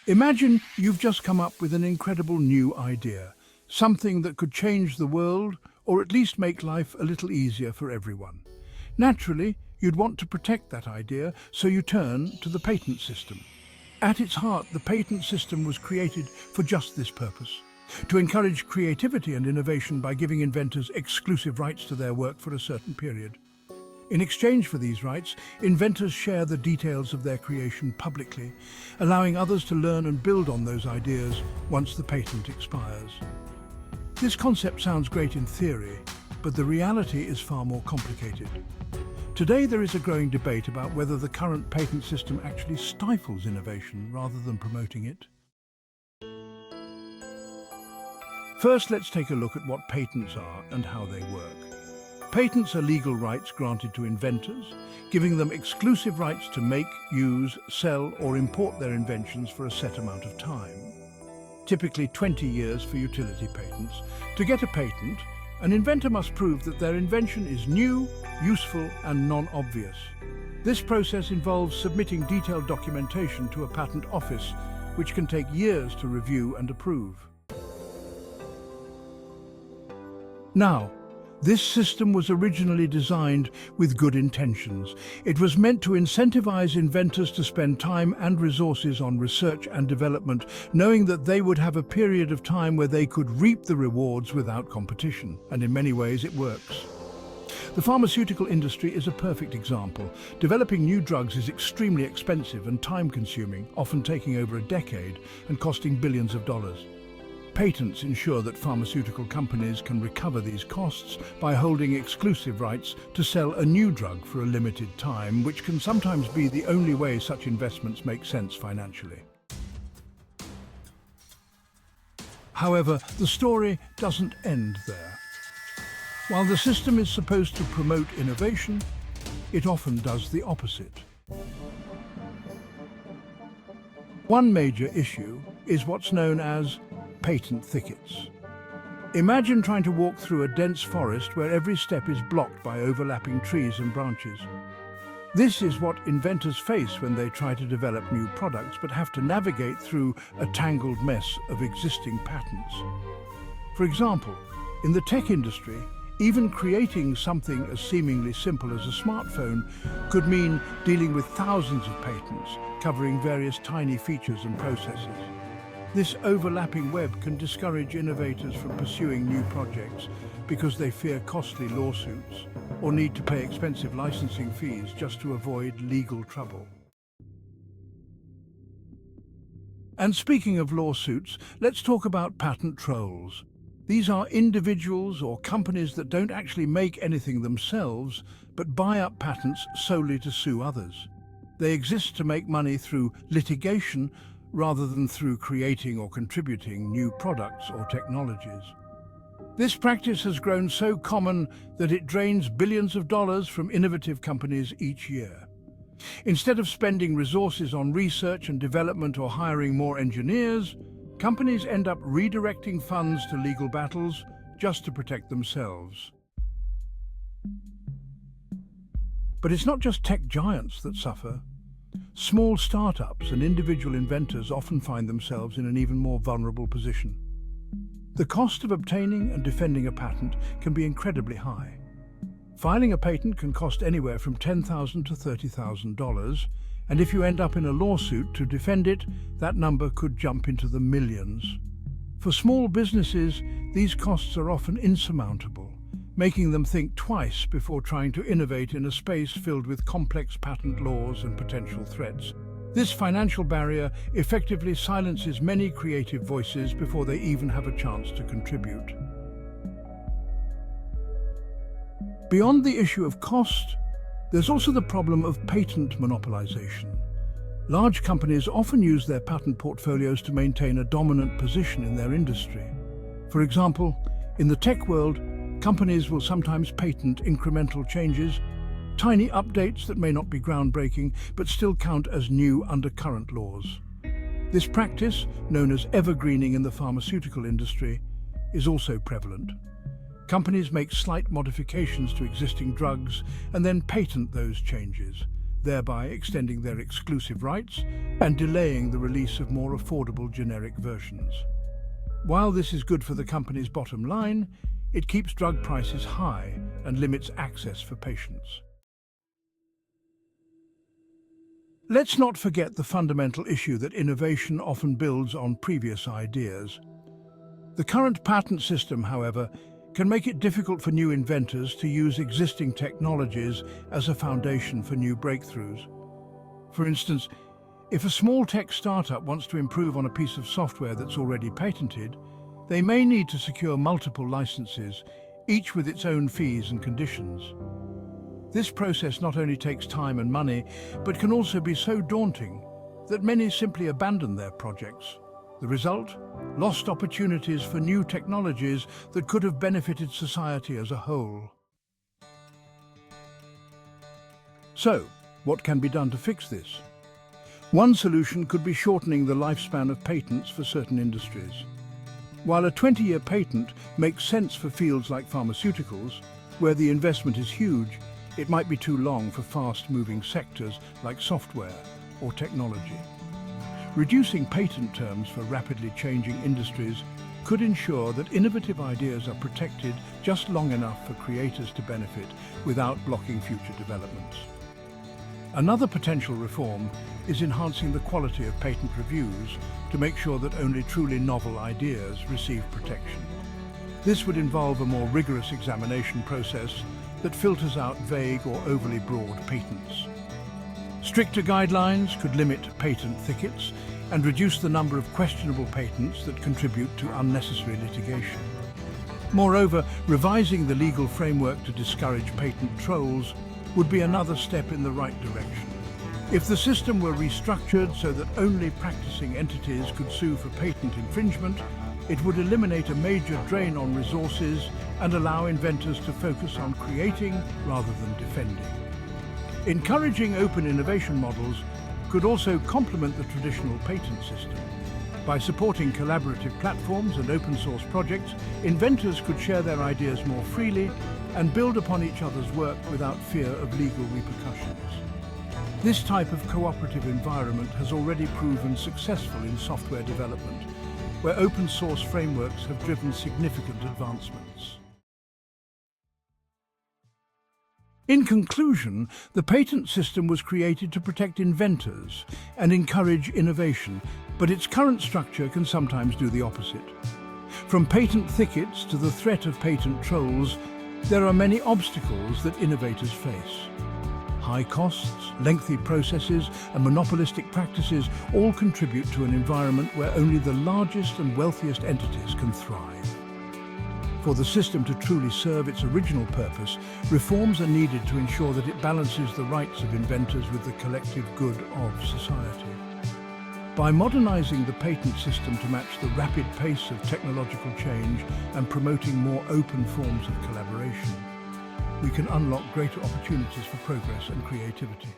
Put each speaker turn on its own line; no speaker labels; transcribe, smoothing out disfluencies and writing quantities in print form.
Imagine you've just come up with an incredible new idea, something that could change the world or at least make life a little easier for everyone. Naturally, you'd want to protect that idea, so you turn to the patent system. At its heart, the patent system was created for just this purpose: to encourage creativity and innovation by giving inventors exclusive rights to their work for a certain period. In exchange for these rights, inventors share the details of their creation publicly, allowing others to learn and build on those ideas once the patent expires. This concept sounds great in theory, but the reality is far more complicated. Today there is a growing debate about whether the current patent system actually stifles innovation rather than promoting it. First, let's take a look at what patents are and how they work. Patents are legal rights granted to inventors, giving them exclusive rights to make, use, sell, or import their inventions for a set amount of time. Typically 20 years for utility patents. To get a patent, an inventor must prove that their invention is new, useful, and non-obvious. This process involves submitting detailed documentation to a patent office, which can take years to review and approve. Now, this system was originally designed with good intentions. It was meant to incentivize inventors to spend time and resources on research and development, knowing that they would have a period of time where they could reap the rewards without competition. And in many ways, it works. The pharmaceutical industry is a perfect example. Developing new drugs is extremely expensive and time-consuming, often taking over a decade and costing billions of dollars. Patents ensure that pharmaceutical companies can recover these costs by holding exclusive rights to sell a new drug for a limited time, which can sometimes be the only way such investments make sense financially. However, the story doesn't end there. While the system is supposed to promote innovation, it often does the opposite. One major issue is what's known as patent thickets. Imagine trying to walk through a dense forest where every step is blocked by overlapping trees and branches. This is what inventors face when they try to develop new products but have to navigate through a tangled mess of existing patents. For example, in the tech industry, even creating something as seemingly simple as a smartphone could mean dealing with thousands of patents covering various tiny features and processes. This overlapping web can discourage innovators from pursuing new projects because they fear costly lawsuits or need to pay expensive licensing fees just to avoid legal trouble. And speaking of lawsuits, let's talk about patent trolls. These are individuals or companies that don't actually make anything themselves, but buy up patents solely to sue others. They exist to make money through litigation rather than through creating or contributing new products or technologies. This practice has grown so common that it drains billions of dollars from innovative companies each year. Instead of spending resources on research and development or hiring more engineers, companies end up redirecting funds to legal battles just to protect themselves. But it's not just tech giants that suffer. Small startups and individual inventors often find themselves in an even more vulnerable position. The cost of obtaining and defending a patent can be incredibly high. Filing a patent can cost anywhere from $10,000 to $30,000, and if you end up in a lawsuit to defend it, that number could jump into the millions. For small businesses, these costs are often insurmountable, making them think twice before trying to innovate in a space filled with complex patent laws and potential threats. This financial barrier effectively silences many creative voices before they even have a chance to contribute. Beyond the issue of cost, there's also the problem of patent monopolization. Large companies often use their patent portfolios to maintain a dominant position in their industry. For example, in the tech world, companies will sometimes patent incremental changes, tiny updates that may not be groundbreaking but still count as new under current laws. This practice, known as evergreening in the pharmaceutical industry, is also prevalent. Companies make slight modifications to existing drugs and then patent those changes. thereby extending their exclusive rights and delaying the release of more affordable generic versions. While this is good for the company's bottom line, it keeps drug prices high and limits access for patients. Let's not forget the fundamental issue that innovation often builds on previous ideas. The current patent system, however, can make it difficult for new inventors to use existing technologies as a foundation for new breakthroughs. For instance, if a small tech startup wants to improve on a piece of software that's already patented, they may need to secure multiple licenses, each with its own fees and conditions. This process not only takes time and money, but can also be so daunting that many simply abandon their projects. The result? Lost opportunities for new technologies that could have benefited society as a whole. So, what can be done to fix this? One solution could be shortening the lifespan of patents for certain industries. While a 20-year patent makes sense for fields like pharmaceuticals, where the investment is huge, it might be too long for fast-moving sectors like software or technology. Reducing patent terms for rapidly changing industries could ensure that innovative ideas are protected just long enough for creators to benefit without blocking future developments. Another potential reform is enhancing the quality of patent reviews to make sure that only truly novel ideas receive protection. This would involve a more rigorous examination process that filters out vague or overly broad patents. Stricter guidelines could limit patent thickets and reduce the number of questionable patents that contribute to unnecessary litigation. Moreover, revising the legal framework to discourage patent trolls would be another step in the right direction. If the system were restructured so that only practicing entities could sue for patent infringement, it would eliminate a major drain on resources and allow inventors to focus on creating rather than defending. Encouraging open innovation models could also complement the traditional patent system. By supporting collaborative platforms and open source projects, inventors could share their ideas more freely and build upon each other's work without fear of legal repercussions. This type of cooperative environment has already proven successful in software development, where open source frameworks have driven significant advancements. In conclusion, the patent system was created to protect inventors and encourage innovation, but its current structure can sometimes do the opposite. From patent thickets to the threat of patent trolls, there are many obstacles that innovators face. High costs, lengthy processes, and monopolistic practices all contribute to an environment where only the largest and wealthiest entities can thrive. For the system to truly serve its original purpose, reforms are needed to ensure that it balances the rights of inventors with the collective good of society. By modernizing the patent system to match the rapid pace of technological change and promoting more open forms of collaboration, we can unlock greater opportunities for progress and creativity.